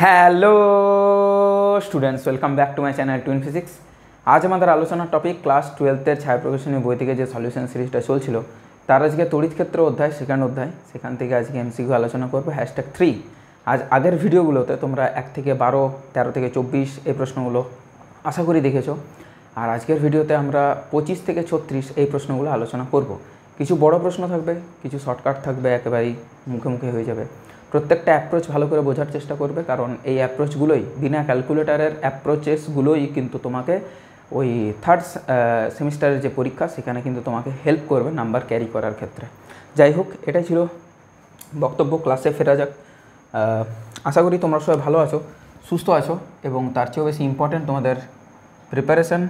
Hello students, welcome back to my channel twin physics. আজ আমাদের আলোচনার টপিক ক্লাস 12-এর ছায়া প্রকাশনী বই থেকে যে সলিউশন সিরিজটা চলছিল তার আজকে তড়িৎ ক্ষেত্র অধ্যায়, সেকেন্ড অধ্যায়। সেখান থেকে আজকে এমসিকিউ আলোচনা করবো #3। আজ আগের ভিডিওগুলোতে তোমরা 1 থেকে 12, 13 থেকে 24 এই প্রশ্নগুলো আশা করি দেখেছো। আর আজকের ভিডিওতে আমরা 25 থেকে 36 এই প্রশ্নগুলো আলোচনা করব। কিছু বড় প্রশ্ন থাকবে, কিছু শর্টকাট থাকবে, একেবারেই মুখে মুখে হয়ে যাবে। প্রত্যেকটা অ্যাপ্রোচ ভালো করে বোঝার চেষ্টা করবে, কারণ এই অ্যাপ্রোচগুলোই, বিনা ক্যালকুলেটারের অ্যাপ্রোচেসগুলোই কিন্তু তোমাকে ওই থার্ড সেমিস্টারের যে পরীক্ষা সেখানে কিন্তু তোমাকে হেল্প করবে নাম্বার ক্যারি করার ক্ষেত্রে। যাই হোক, এটাই ছিল বক্তব্য। ক্লাসে ফেরা যাক। আশা করি তোমরা সবাই ভালো আছো, সুস্থ আছো, এবং তার চেয়েও বেশি ইম্পর্ট্যান্ট তোমাদের প্রিপারেশান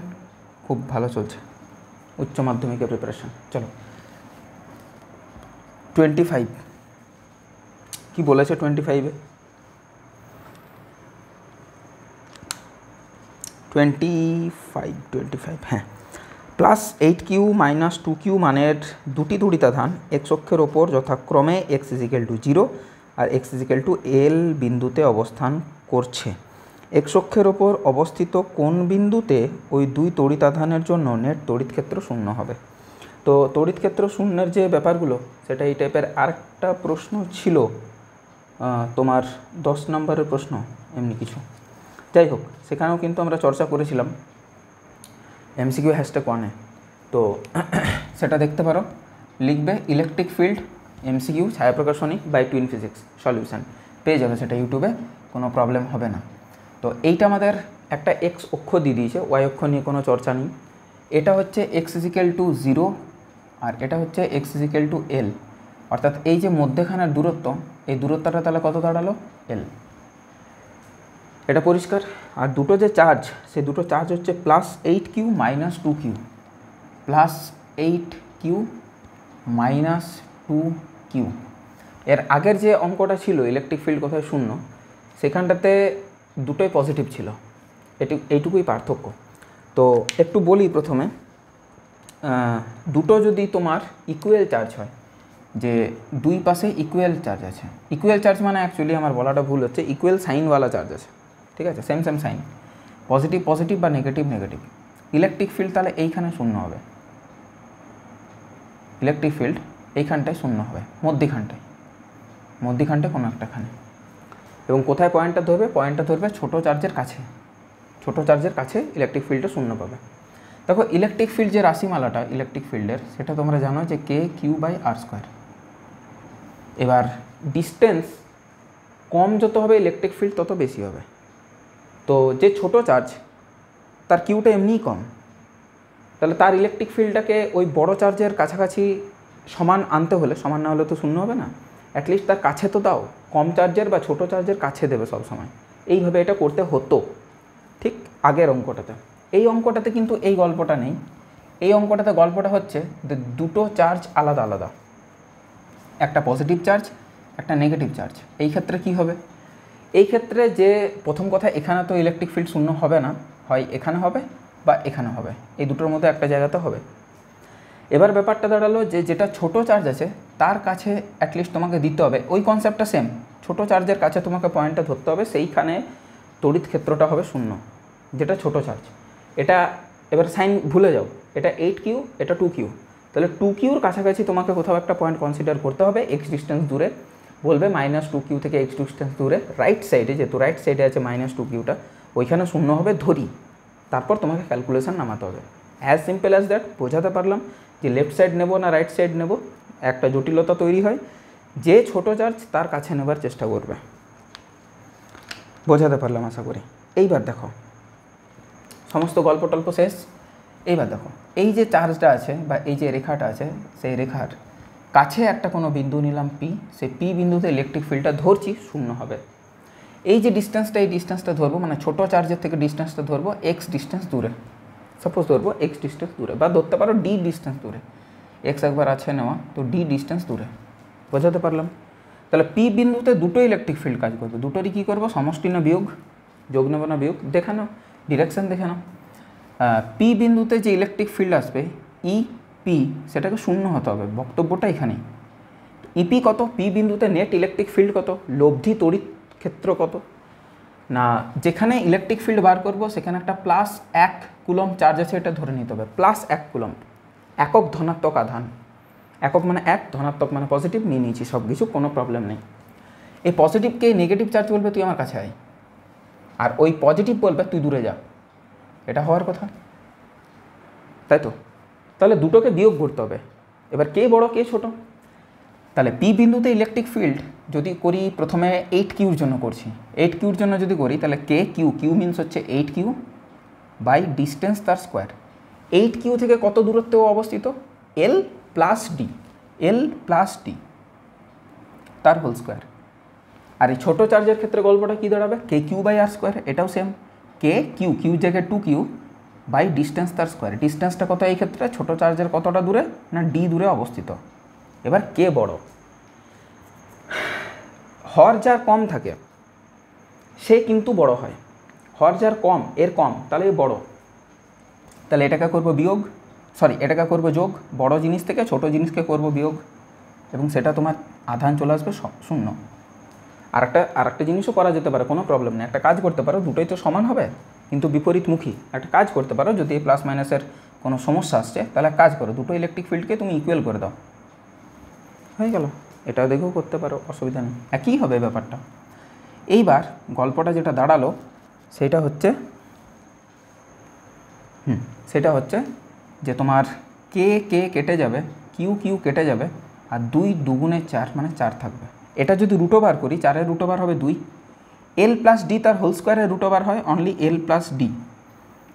খুব ভালো চলছে, উচ্চ মাধ্যমিকের প্রিপারেশান। চলো, 25 কি বলেছে 25-এ? 25 হ্যাঁ, +8q - 2q মানের দুটি তড়িতাধান এক্স অক্ষের ওপর যথাক্রমে x = 0 আর x = L বিন্দুতে অবস্থান করছে। এক্স অক্ষের ওপর অবস্থিত কোন বিন্দুতে ওই দুই তড়িতাধানের জন্য নেট তড়িৎ ক্ষেত্র শূন্য হবে? তো তড়িৎ ক্ষেত্র শূন্যের যে ব্যাপারগুলো, সেটা এই টাইপের আরেকটা প্রশ্ন ছিল তোমার 10 নম্বরের প্রশ্ন, এমনি কিছু। যাই হোক, সেখানেও কিন্তু আমরা চর্চা করেছিলাম এমসিকিউ #1-এ। তো সেটা দেখতে পারো, লিখবে ইলেকট্রিক ফিল্ড এমসিকিউ ছায়া প্রকাশনী বাই টুইন ফিজিক্স সলিউশন, পেয়ে যাবে সেটা ইউটিউবে, কোনো প্রবলেম হবে না। তো এইটা আমাদের একটা এক্স অক্ষ দিয়ে দিয়েছে, ওয়াই অক্ষ নিয়ে কোনো চর্চা নেই। এটা হচ্ছে x = 0 আর এটা হচ্ছে x = L, অর্থাৎ এই যে মধ্যেখানের দূরত্ব, এই দূরত্বটা তাহলে কত দাঁড়ালো? L। এটা পরিষ্কার। আর দুটো যে চার্জ, সে দুটো চার্জ হচ্ছে +8q - 2q, +8q - 2q। এর আগের যে অঙ্কটা ছিল ইলেকট্রিক ফিল্ড কোথায় শূন্য, সেখানটাতে দুটোই পজিটিভ ছিল, এইটুকুই পার্থক্য। তো একটু বলি প্রথমে, দুটো যদি তোমার ইকুয়াল চার্জ হয়, যে দুই পাশে ইকুয়াল চার্জ আছে, ইকুয়াল চার্জ মানে অ্যাকচুয়ালি আমার বলাটা ভুল হচ্ছে, ইকুয়াল সাইনওয়ালা চার্জ আছে, ঠিক আছে, সেম সাইন, পজিটিভ পজিটিভ বা নেগেটিভ নেগেটিভ। ইলেকট্রিক ফিল্ড তাহলে এইখানে শূন্য হবে, ইলেকট্রিক ফিল্ড এইখানটায় শূন্য হবে, মধ্যিখানটায় কোনো একটাখানে। এবং কোথায় পয়েন্টটা ধরবে? পয়েন্টটা ধরবে ছোটো চার্জের কাছে, ছোটো চার্জের কাছে ইলেকট্রিক ফিল্ডটা শূন্য পাবে। দেখো, ইলেকট্রিক ফিল্ড যে রাশিমালাটা ইলেকট্রিক ফিল্ডের, সেটা তোমরা জানো যে k/r²। এবার ডিস্টেন্স কম যত হবে ইলেকট্রিক ফিল্ড তত বেশি হবে। তো যে ছোট চার্জ, তার কিউটা এমনিই কম, তাহলে তার ইলেকট্রিক ফিল্ডটাকে ওই বড় চার্জের কাছাকাছি সমান আনতে হলে, সমান না হলে তো শূন্য হবে না, অ্যাটলিস্ট তার কাছে তো দাও, কম চার্জের বা ছোটো চার্জের কাছে দেবে সব সময়। এইভাবে এটা করতে হতো ঠিক আগের অঙ্কটাতে। এই অঙ্কটাতে কিন্তু এই গল্পটা নেই। এই অঙ্কটাতে গল্পটা হচ্ছে দুটো চার্জ আলাদা আলাদা, একটা পজিটিভ চার্জ, একটা নেগেটিভ চার্জ। এই ক্ষেত্রে কি হবে? এই ক্ষেত্রে যে প্রথম কথা, এখানে তো ইলেকট্রিক ফিল্ড শূন্য হবে না, হয় এখানে হবে বা এখানে হবে, এই দুটোর মধ্যে একটা জায়গাতে হবে। এবার ব্যাপারটা দাঁড়ালো যে যেটা ছোটো চার্জ আছে তার কাছে অ্যাটলিস্ট তোমাকে দিতে হবে, ওই কনসেপ্টটা সেম, ছোটো চার্জের কাছে তোমাকে পয়েন্টটা ধরতে হবে, সেইখানে তড়িৎ ক্ষেত্রটা হবে শূন্য, যেটা ছোটো চার্জ। এটা এবার সাইন ভুলে যাও, এটা 8q, এটা 2q, তাহলে 2qর কাছাকাছি তোমাকে কোথাও একটা পয়েন্ট কনসিডার করতে হবে, x ডিস্টেন্স দূরে, বলবে -2q থেকে x ডিস্টেন্স দূরে, রাইট সাইডে, যেহেতু রাইট সাইডে আছে -2qটা, ওইখানে শূন্য হবে ধরি, তারপর তোমাকে ক্যালকুলেশন নামাতে হবে। As simple as that. বোঝাতে পারলাম যে লেফট সাইড নেব না রাইট সাইড নেব, একটা জটিলতা তৈরি হয়, যে ছোটো চার্জ তার কাছে নেবার চেষ্টা করবে। বোঝাতে পারলাম আশা করি। এইবার দেখো, সমস্ত গল্প টল্প শেষ। এইবার দেখো, এই যে চার্জটা আছে বা এই যে রেখাটা আছে, সেই রেখার কাছে একটা কোনো বিন্দু নিলাম P, সেই P বিন্দুতে ইলেকট্রিক ফিল্ডটা ধরছি শূন্য হবে। এই যে ডিস্টেন্সটা, এই ডিস্টেন্সটা ধরবো, মানে ছোটো চার্জের থেকে ডিস্টেন্সটা ধরবো x ডিস্টেন্স দূরে, সাপোজ ধরবো x ডিস্টেন্স দূরে, বা ধরতে পারো d ডিস্টেন্স দূরে, x একবার আছে নেওয়া, তো d ডিস্টেন্স দূরে। বোঝাতে পারলাম? তাহলে P বিন্দুতে দুটো ইলেকট্রিক ফিল্ড কাজ করবে, দুটোরই কী করবো? সমষ্টি না বিয়োগ? যোগ নেবো না বিয়োগ? দেখে নাও, ডিরেকশান দেখে নাও। P বিন্দুতে যে ইলেকট্রিক ফিল্ড আসবে EP, সেটাকে শূন্য হতে হবে, বক্তব্যটা এখানেই। EP কত? P বিন্দুতে নেট ইলেকট্রিক ফিল্ড কত? লব্ধি তড়িৎ ক্ষেত্র কত? না যেখানে ইলেকট্রিক ফিল্ড বার করব সেখানে একটা +1 কুলম্ব চার্জ আছে, এটা ধরে নিতে হবে। +1 কুলম্ব, একক ধনাত্মক আধান, একক মানে 1, ধনাত্মক মানে পজিটিভ, নিয়ে নিয়েছি সব কিছু, কোনো প্রবলেম নেই। এই পজিটিভকে নেগেটিভ চার্জ বলবে তুই আমার কাছে আয়, আর ওই পজিটিভ বলবে তুই দূরে যা, এটা হওয়ার কথা, তাই তো? তাহলে দুটোকে বিয়োগ করতে হবে। এবার কে বড় কে ছোট? তাহলে পি বিন্দুতে ইলেকট্রিক ফিল্ড যদি করি, প্রথমে 8Qর জন্য করছি, 8Qর জন্য যদি করি তাহলে কে কিউ, কিউ মিনস হচ্ছে 8Q বাই ডিস্টেন্স তার স্কোয়ার। 8Q থেকে কত দূরত্বে অবস্থিত? L plus D, L plus D তার হোল স্কোয়ার। আর এই ছোটো চার্জের ক্ষেত্রে গল্পটা কী দাঁড়াবে? কে কিউ বাই আর স্কোয়ার, এটাও সেম, কে কিউ, কিউ জায়গায় 2Q বাই ডিস্টেন্স তার স্কোয়ার। ডিস্টেন্সটা কত এই ক্ষেত্রে? ছোটো চার্জের কতটা দূরে? না ডি দূরে অবস্থিত। এবার কে বড়? হর যার কম থাকে সে কিন্তু বড় হয়, হর যার কম, এর কম, তাহলে এ বড়। তাহলে এটাকে করবো বিয়োগ, সরি এটাকে করবো যোগ, বড় জিনিস থেকে ছোট জিনিসকে করবো বিয়োগ, এবং সেটা তোমার আধান চলে আসবে 0। আর একটা জিনিসও করা যেতে পারে, কোনো প্রবলেম নেই। একটা কাজ করতে পারো, দুটোই তো সমান হবে কিন্তু বিপরীতমুখী। একটা কাজ করতে পারো, যদি এই প্লাস মাইনাসের কোনো সমস্যা আসছে তাহলে কাজ করো, দুটো ইলেকট্রিক ফিল্ডকে তুমি ইকুয়াল করে দাও, হয়ে গেল। এটাও দেখেও করতে পারো, অসুবিধা নেই, একই হবে ব্যাপারটা। এইবার গল্পটা যেটা দাঁড়ালো সেটা হচ্ছে যে তোমার কে কে কেটে যাবে, কিউ কিউ কেটে যাবে, আর 2 2 4 মানে 4 থাকবে। এটা যদি রুট ওভার করি, 4-এর রুট ওভার হবে 2, L প্লাস ডি তার হোল স্কোয়ারের রুট ওভার হয় অনলি L প্লাস ডি,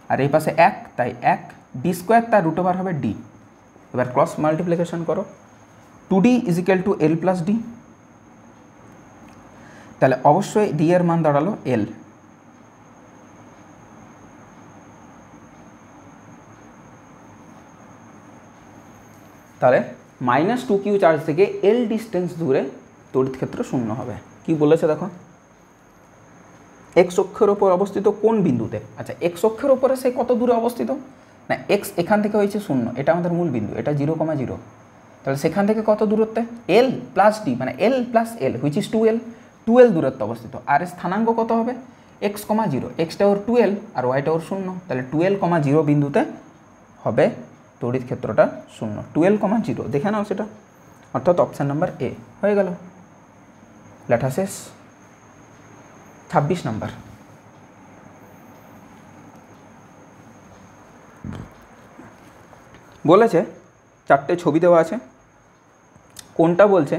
আর এই পাশে 1, তাই 1, ডি স্কোয়ার তার রুট ওভার হবে ডি। এবার ক্রস মাল্টিপ্লিকেশন করো, 2D is equal to L plus D, তাহলে অবশ্যই ডি এর মান দাঁড়ালো L। তাহলে -2Q চার্জ থেকে L ডিস্টেন্স দূরে তড়িৎ ক্ষেত্র 0 হবে। কি বলেছে দেখো, এক্স অক্ষের ওপর অবস্থিত কোন বিন্দুতে? আচ্ছা, এক্স অক্ষের ওপরে সে কত দূরে অবস্থিত? না এক্স এখান থেকে হয়েছে 0, এটা আমাদের মূল বিন্দু, এটা 0,0। তাহলে সেখান থেকে কত দূরত্বে? L প্লাস ডি মানে L plus L which is 2L, 2L দূরত্ব অবস্থিত। আর এর স্থানাঙ্ক কত হবে? x, 0, এক্সটা ওর 2L আর ওয়াইটা ওর 0, তাহলে 2L, 0 বিন্দুতে হবে তড়িৎ ক্ষেত্রটা 0, 2L, 0 দেখে নাও সেটা, অর্থাৎ অপশান নাম্বার এ হয়ে গেল। লেখা শেষ। 26 নম্বর, বলেছে 4টে ছবি দেওয়া আছে, কোনটা বলছে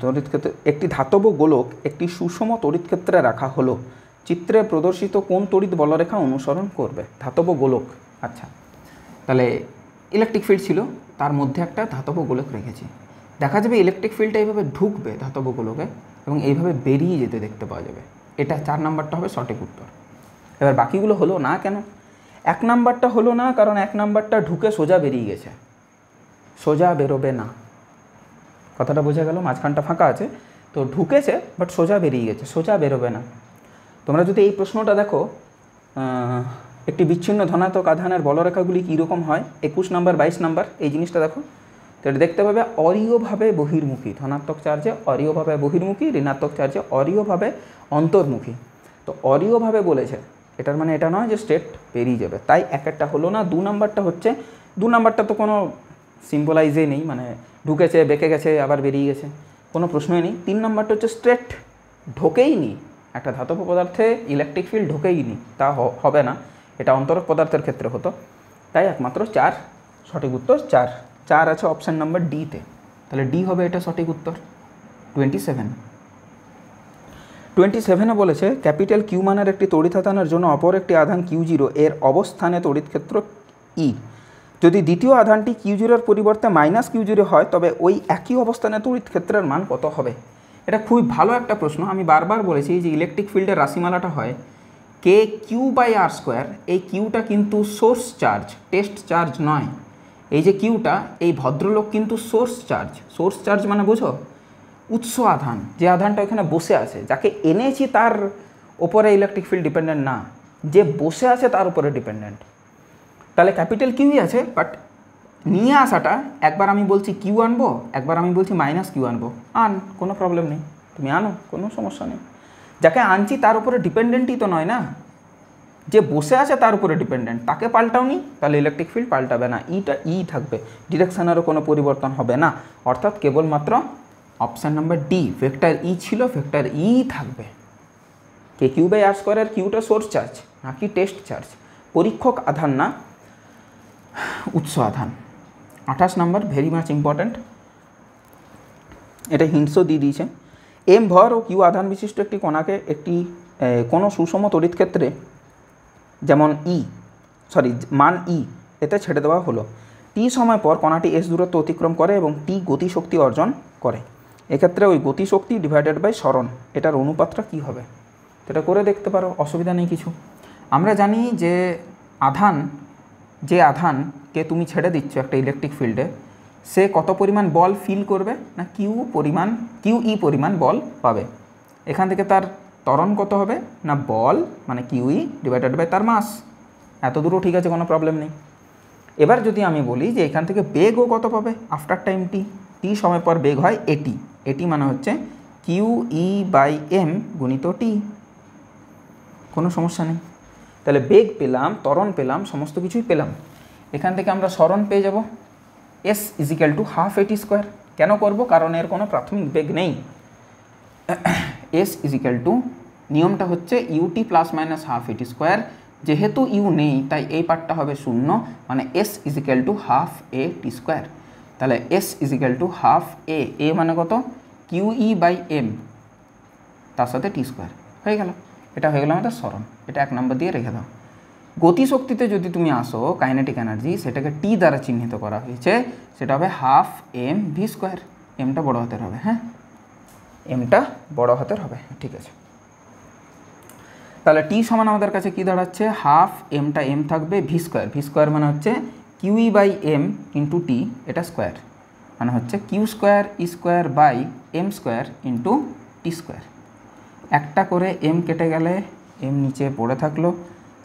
তড়িৎ ক্ষেত্রে একটি ধাতব গোলক একটি সুষম তড়িৎ ক্ষেত্রে রাখা হলো, চিত্রে প্রদর্শিত কোন তড়িৎ বলরেখা অনুসরণ করবে? ধাতব গোলক, আচ্ছা তাহলে ইলেকট্রিক ফিল্ড ছিল, তার মধ্যে একটা ধাতব গোলক রেখেছি। দেখা যাবে ইলেকট্রিক ফিল্ডটা এইভাবে ঢুকবে ধাতব গোলকে এবং এইভাবে বেরিয়ে যেতে দেখতে পাওয়া যাবে। এটা 4 নাম্বারটা হবে সঠিক উত্তর। এবার বাকিগুলো হলো না কেন? 1 নাম্বারটা হলো না কারণ 1 নাম্বারটা ঢুকে সোজা বেরিয়ে গেছে, সোজা বেরোবে না, কথাটা বোঝা গেল? মাঝখানটা ফাঁকা আছে, তো ঢুকেছে বাট সোজা বেরিয়ে গেছে, সোজা বেরোবে না। তোমরা যদি এই প্রশ্নটা দেখো, একটি বিচ্ছিন্ন ধনাত্মক আধানের বলরেখাগুলি কীরকম হয়, 21 নম্বর 22 নম্বর, এই জিনিসটা দেখো, তো এটা দেখতে পাবে অরীয়ভাবে বহির্মুখী, ধনাত্মক চার্জে অরীয়ভাবে বহির্মুখী, ঋণাত্মক চার্জে অরীয়ভাবে অন্তর্মুখী। তো অরীয়ভাবে বলেছে, এটার মানে এটা নয় যে স্ট্রেট বেরিয়ে যাবে, তাই একটা হলো না। 2 নাম্বারটা হচ্ছে, 2 নাম্বারটা তো কোনো সিম্বলাইজে নেই, মানে ঢুকেছে বেঁকে গেছে আবার বেরিয়ে গেছে, কোনো প্রশ্নই নেই। 3 নাম্বারটা হচ্ছে স্ট্রেট ঢোকেই নি, একটা ধাতব পদার্থে ইলেকট্রিক ফিল্ড ঢোকেই নি, তা হবে না, এটা অন্তরক পদার্থের ক্ষেত্রে হতো, তাই একমাত্র 4 সঠিক উত্তর। 4 আছে অপশান নাম্বার ডিতে, তাহলে ডি হবে এটা সঠিক উত্তর। 27 বলেছে ক্যাপিটাল কিউ মানের একটি তড়িৎ আধানের জন্য অপর একটি আধান Q0 এর অবস্থানে তড়িৎ ক্ষেত্র ই, যদি দ্বিতীয় আধানটি Q0 পরিবর্তে -Q0 হয় তবে ওই একই অবস্থানে তড়িৎ ক্ষেত্রের মান কত হবে? এটা খুবই ভালো একটা প্রশ্ন। আমি বারবার বলেছি যে ইলেকট্রিক ফিল্ডের রাশিমালাটা হয় কে কিউ বাই আর স্কোয়ার, এই কিউটা কিন্তু সোর্স চার্জ, টেস্ট চার্জ নয়। এই যে কিউটা, এই ভদ্রলোক কিন্তু সোর্স চার্জ, সোর্স চার্জ মানে বুঝো উৎস আধান, যে আধানটা এখানে বসে আছে, যাকে এনেছি তার ওপরে ইলেকট্রিক ফিল্ড ডিপেন্ডেন্ট না, যে বসে আছে তার উপরে ডিপেন্ডেন্ট। তাহলে ক্যাপিটাল কিউই আছে, বাট নিয়ে আসাটা একবার আমি বলছি কিউ আনবো, একবার আমি বলছি -Q আনবো, কোনো প্রবলেম নেই, তুমি আনো, কোনো সমস্যা নেই। যাকে আনছি তার উপরে ডিপেন্ডেন্টই তো নয় না, যে বসে আছে তার উপরে ডিপেন্ডেন্ট, তাকে পাল্টাওনি, তাহলে ইলেকট্রিক ফিল্ড পাল্টাবে না, ইটা ই থাকবে, ডিরেকশনেরও কোনো পরিবর্তন হবে না, অর্থাৎ কেবলমাত্র অপশান নাম্বার ডি ভেক্টর ই ছিল, ভেক্টর ই থাকবে। কে কিউ বাই আর স্কোয়ারের কিউটা সোর্স চার্জ নাকি টেস্ট চার্জ, পরীক্ষক আধান না উৎস আধান। 28 নম্বর ভেরি মাচ ইম্পর্ট্যান্ট, এটা হিন্টসও দিয়ে দিয়েছে। এম ভর ও কিউ আধান বিশিষ্ট একটি কণাকে একটি কোনো সুষম তড়িৎ ক্ষেত্রে যেমন মান ই এতে ছেড়ে দেওয়া হলো। টি সময় পর কণাটি এস দূরত্ব অতিক্রম করে এবং টি গতিশক্তি অর্জন করে। এক্ষেত্রে ওই গতিশক্তি ডিভাইডেড বাই সরণ, এটার অনুপাতটা কী হবে, এটা করে দেখতে পারো, অসুবিধা নেই কিছু। আমরা জানি যে আধানকে তুমি ছেড়ে দিচ্ছ একটা ইলেকট্রিক ফিল্ডে, সে কত পরিমাণ বল ফিল করবে না কিউ ই পরিমাণ বল পাবে। এখান থেকে তার ত্বরণ কত হবে না বল মানে কিউ ই ডিভাইডেড বাই তার মাস। এত দূরও ঠিক আছে, কোনো প্রবলেম নেই। এবার যদি আমি বলি যে এখান থেকে বেগও কত পাবে আফটার টাইম টি সময় পর বেগ হয় এটি মানে হচ্ছে কিউ ই বাই এম গুণিত টি, কোনো সমস্যা নেই। তাহলে বেগ পেলাম, ত্বরণ পেলাম, সমস্ত কিছুই পেলাম। এখান থেকে আমরা সরণ পেয়ে যাব S equal to half a t square. কেন করব, কারণ এর কোনো প্রাথমিক বেগ নেই। এস ইজিক্যাল টু নিয়মটা হচ্ছে u t plus minus half a t square, যেহেতু ইউ নেই তাই এই পার্টটা হবে শূন্য, মানে s equal to half a t square. তাহলে s equal to half a মানে কত কিউ ই বাই এম তার সাথে টি স্কোয়ার হয়ে গেল। এটা হয়ে গেল আমাদের সরণ, এটা 1 নম্বর দিয়ে রেখে দাও। গতিশক্তিতে যদি তুমি আসো কাইনেটিক এনার্জি, সেটাকে টি দ্বারা চিহ্নিত করা হয়েছে, সেটা হবে হাফ এম ভি স্কোয়ার। এমটা বড় হাতের হবে, হ্যাঁ এমটা বড় হাতের হবে, ঠিক আছে। তাহলে টি সমান আমাদের কাছে কি দাঁড়াচ্ছে, হাফ এমটা এম থাকবে, ভি স্কোয়ার মানে হচ্ছে Q E by M into T, এটা স্কোয়ার মানে হচ্ছে Q square E square by M square into T square. একটা করে এম কেটে গেলে এম নিচে পড়ে থাকলো,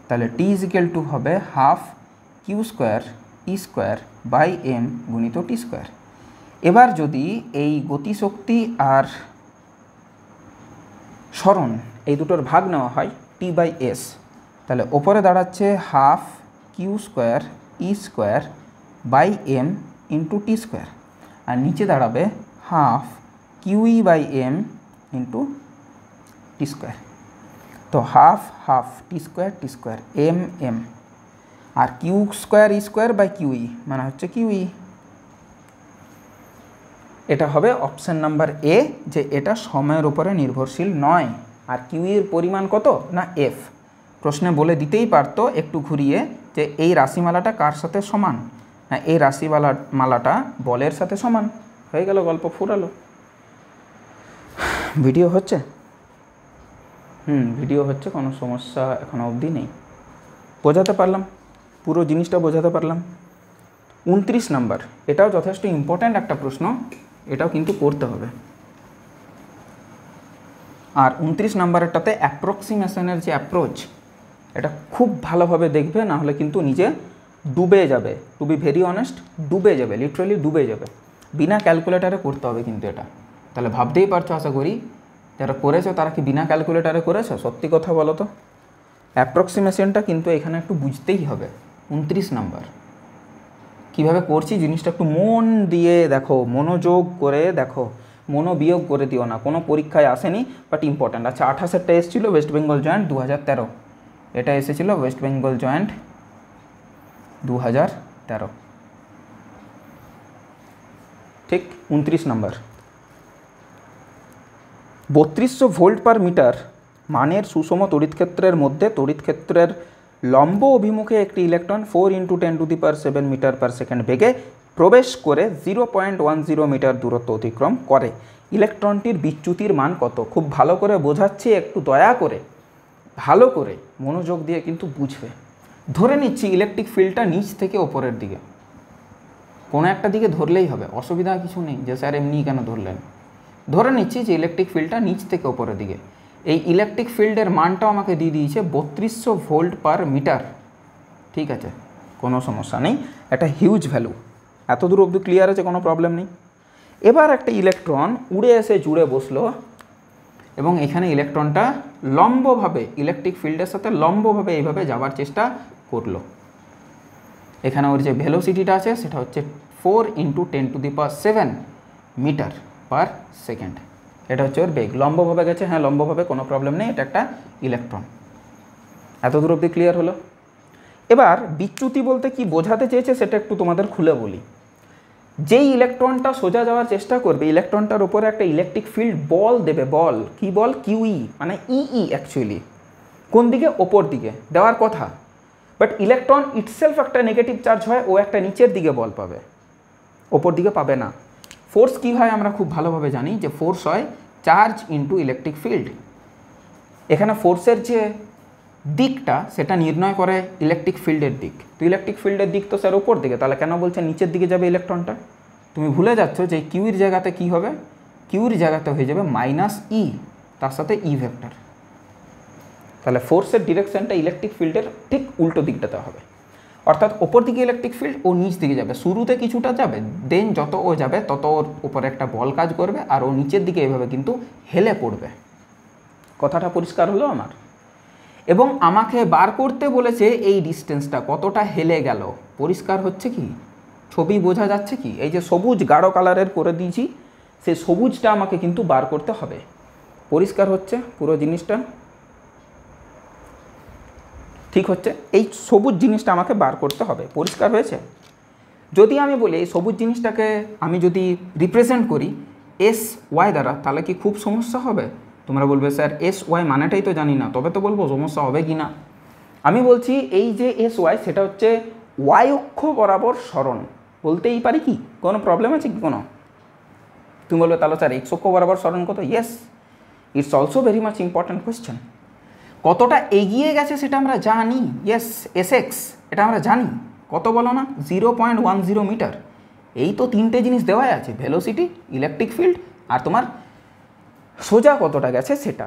তাহলে টি ইজিক্যাল টু হবে half Q square E square by m গুণিত টি স্কোয়ার। এবার যদি এই গতিশক্তি আর সরণ এই দুটোর ভাগ নেওয়া হয় টি বাই এস, তাহলে ওপরে দাঁড়াচ্ছে half Q square E square by M into T square, আর নিচে দাঁড়াবে half Q E by M into T square. তো হাফ টি স্কোয়ার এম আর Q square E square by Q E মানে হচ্ছে কিউ ই। এটা হবে অপশান নাম্বার এ, যে এটা সময়ের উপরে নির্ভরশীল নয়। আর কিউ এর পরিমাণ কত না এফ, প্রশ্নে বলে দিতেই পারতো একটু ঘুরিয়ে যে এই রাশিমালাটা কার সাথে সমান, না এই রাশিমালাটা বলের সাথে সমান, হয়ে গেল, গল্প ফুরালো। ভিডিও হচ্ছে, ভিডিও হচ্ছে, কোনো সমস্যা এখনো অবধি নেই। বোঝাতে পারলাম, পুরো জিনিসটা বোঝাতে পারলাম। 29 নাম্বার, এটাও যথেষ্ট ইম্পর্ট্যান্ট একটা প্রশ্ন, এটাও কিন্তু করতে হবে। আর 29 নাম্বারেরটাতে অ্যাপ্রক্সিমেশনের যে অ্যাপ্রোচ, এটা খুব ভালোভাবে দেখবে, না হলে কিন্তু নিজে ডুবে যাবে। টু বি ভেরি অনেস্ট, ডুবে যাবে, লিটারালি ডুবে যাবে। বিনা ক্যালকুলেটারে করতে হবে কিন্তু এটা। তাহলে ভাবতেই পারছো আশা করি, যারা করেছো তারা কি বিনা ক্যালকুলেটারে করেছো? সত্যি কথা বলো তো, অ্যাপ্রক্সিমেশনটা কিন্তু এখানে একটু বুঝতেই হবে। 29 নাম্বার কীভাবে করছি জিনিসটা একটু মন দিয়ে দেখো, মনোযোগ করে দেখো, মনোবিয়োগ করে দিও না। কোনো পরীক্ষায় আসেনি বাট ইম্পর্ট্যান্ট। আচ্ছা 28এরটা এসেছিল ওয়েস্ট বেঙ্গল জয়েন্ট 2013, এটা এসেছিল ওয়েস্ট বেঙ্গল জয়েন্ট 2013, ঠিক। 29 নাম্বার 3200 ভোল্ট পার মিটার মানের সুষম তড়িৎক্ষেত্রের মধ্যে তড়িৎক্ষেত্রের লম্ব অভিমুখে একটি ইলেকট্রন 4 × 10⁷ মিটার পার সেকেন্ড বেগে প্রবেশ করে 0.10 মিটার দূরত্ব অতিক্রম করে। ইলেকট্রনটির বিচ্যুতির মান কত? খুব ভালো করে বোঝাচ্ছি, একটু দয়া করে ভালো করে মনোযোগ দিয়ে কিন্তু বুঝবে। ধরে নিচ্ছি ইলেকট্রিক ফিল্ডটা নিচ থেকে ওপরের দিকে, কোনো একটা দিকে ধরলেই হবে, অসুবিধা কিছু নেই যে স্যার এমনি কেন ধরলেন। ধরে নিচ্ছি যে ইলেকট্রিক ফিল্ডটা নিচ থেকে ওপরের দিকে, এই ইলেকট্রিক ফিল্ডের মানটাও আমাকে দিয়ে দিয়েছে 3200 ভোল্ট পার মিটার, ঠিক আছে, কোনো সমস্যা নেই, একটা হিউজ ভ্যালু। এত দূর অবধি ক্লিয়ার আছে, কোনো প্রবলেম নেই। এবার একটা ইলেকট্রন উড়ে এসে জুড়ে বসলো এবং এখানে ইলেকট্রনটা লম্বভাবে ইলেকট্রিক ফিল্ডের সাথে লম্বভাবে এইভাবে যাওয়ার চেষ্টা করলো। এখানে ওর যে ভেলোসিটিটা আছে সেটা হচ্ছে 4 × 10⁷ মিটার পার সেকেন্ড। এটা হচ্ছে ওর বেগ, লম্বভাবে গেছে। হ্যাঁ, লম্বভাবে কোনো প্রবলেম নেই, এটা একটা ইলেকট্রন। এত দূর অবধি ক্লিয়ার হলো। এবার বিচ্যুতি বলতে কি বোঝাতে চেয়েছে সেটা একটু তোমাদের খুলে বলি। যেই ইলেকট্রনটা সোজা যাওয়ার চেষ্টা করবে, ইলেকট্রনটার উপরে একটা ইলেকট্রিক ফিল্ড বল দেবে, বল কি বল, কিউই মানে ইই অ্যাকচুয়ালি কোন দিকে, ওপর দিকে দেওয়ার কথা। বাট ইলেকট্রন ইটসেলফ একটা নেগেটিভ চার্জ হয়, ও একটা নিচের দিকে বল পাবে, ওপর দিকে পাবে না। ফোর্স কী হয় আমরা খুব ভালোভাবে জানি, যে ফোর্স হয় চার্জ ইন্টু ইলেকট্রিক ফিল্ড। এখানে ফোর্সের যে দিকটা সেটা নির্ণয় করে ইলেকট্রিক ফিল্ডের দিক। তো ইলেকট্রিক ফিল্ডের দিক তো স্যার ওপর দিকে, তাহলে কেন বলছে নিচের দিকে যাবে ইলেকট্রনটা? তুমি ভুলে যাচ্ছ যে কিউর জায়গাতে কি হবে, কিউর জায়গাতে হয়ে যাবে -E, তার সাথে ই ভেক্টর। তাহলে ফোর্সের ডিরেকশনটা ইলেকট্রিক ফিল্ডের ঠিক উল্টো দিকটাতে হবে, অর্থাৎ ওপর দিকে ইলেকট্রিক ফিল্ড, ও নিচ দিকে যাবে। শুরুতে কিছুটা যাবে, দেন যত ও যাবে তত ওর উপরে একটা বল কাজ করবে, আর ও নিচের দিকে এভাবে কিন্তু হেলে পড়বে। কথাটা পরিষ্কার হলো আমার? এবং আমাকে বার করতে বলেছে এই ডিস্টেন্সটা কতটা হেলে গেল। পরিষ্কার হচ্ছে কি? ছবি বোঝা যাচ্ছে কি? এই যে সবুজ গাঢ় কালারের করে দিয়েছি, সেই সবুজটা আমাকে কিন্তু বার করতে হবে। পরিষ্কার হচ্ছে পুরো জিনিসটা? ঠিক হচ্ছে? এই সবুজ জিনিসটা আমাকে বার করতে হবে। পরিষ্কার হয়েছে? যদি আমি বলি এই সবুজ জিনিসটাকে আমি যদি রিপ্রেজেন্ট করি SY দ্বারা, তাহলে কি খুব সমস্যা হবে? তোমরা বলবে স্যার SY মানেটাই তো জানি না, তবে তো বলবো সমস্যা হবে কি না। আমি বলছি এই যে SY সেটা হচ্ছে Y অক্ষ বরাবর সরণ, বলতেই পারি কি, কোনো প্রবলেম আছে কি কোনো? তুমি বলবে তাহলে স্যার X অক্ষ বরাবর সরণ কত? Yes, it's also very much important question. কতটা এগিয়ে গেছে সেটা আমরা জানি। ইয়েস, SX এটা আমরা জানি। কত বলো না? 0.10 মিটার। এই তো তিনটে জিনিস দেওয়াই আছে, ভেলোসিটি, ইলেকট্রিক ফিল্ড, আর তোমার সোজা কতটা গেছে সেটা।